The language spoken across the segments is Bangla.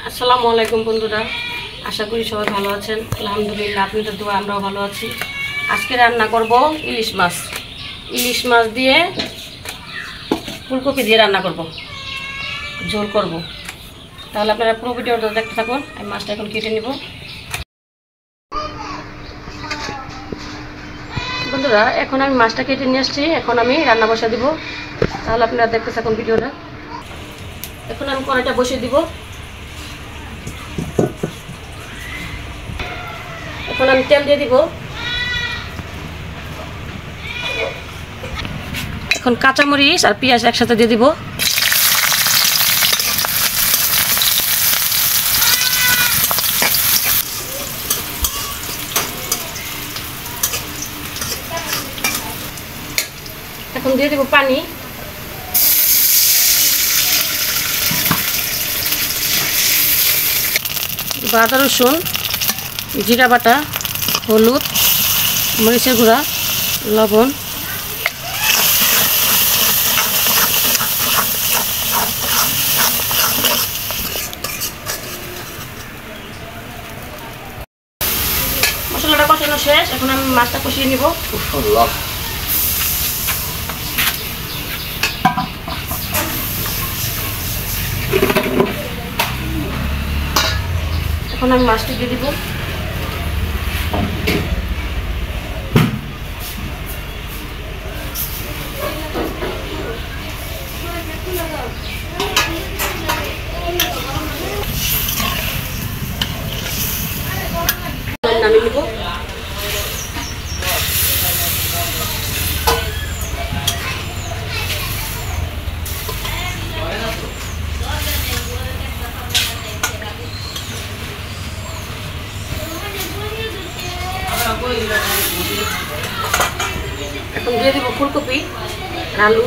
আসসালামু আলাইকুম বন্ধুরা, আশা করি সবাই ভালো আছেন। আলহামদুলিল্লাহ, আপনাদের দোয়া আমরাও ভালো আছি। আজকে রান্না করব ইলিশ মাছ। ইলিশ মাছ দিয়ে ফুলকপি দিয়ে রান্না করব, ঝোল করব। তাহলে আপনারা পুরো ভিডিওটা দেখতে থাকুন। আমি মাছটা এখন কেটে নেব। বন্ধুরা, এখন আমি মাছটা কেটে নিয়ে আসছি, এখন আমি রান্না বসা দিব। তাহলে আপনারা দেখতে থাকুন ভিডিওটা। এখন আমি কড়াইটা বসিয়ে দিব। এখন আমি তেল দিয়ে দিব। এখন কাঁচামরিচ আর পেঁয়াজ একসাথে দিয়ে দিব। এখন দিয়ে দিব পানি। আদা রসুন, জিরা বাটা, হলুদ, মরিচের গুঁড়া, লবণ। মশলাটা কষানো শেষ, এখন আমি মাছটা কষিয়ে নিব। এখন আমি মাছটি দিয়ে দিব। নামিয়ে নিব। এখন দিয়ে দিব ফুলকপি আর আলু।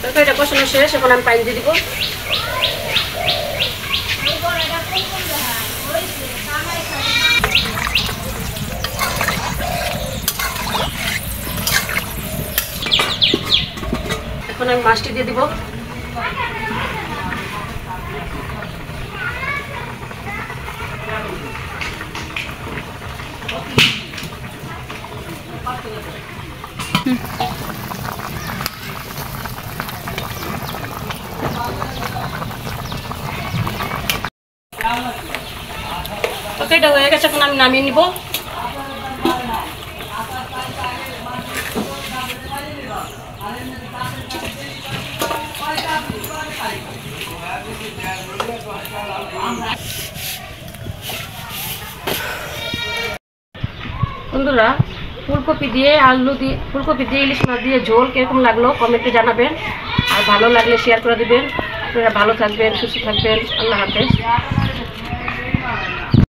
তরকারিটা কষানো শেষ, এখন আমি পানি দিয়ে দিব। এখন আমি মাছটি দিয়ে দিব। তরকারিটা হয়ে গেছে, এখন আমি নামিয়ে নিব। বন্ধুরা, ফুলকপি দিয়ে ইলিশ মাছ দিয়ে ঝোল কিরকম লাগলো কমেন্টে জানাবেন। আর ভালো লাগলে শেয়ার করে দিবেন। আপনারা ভালো থাকবেন, সুস্থ থাকবেন। আল্লাহ হাফেজ।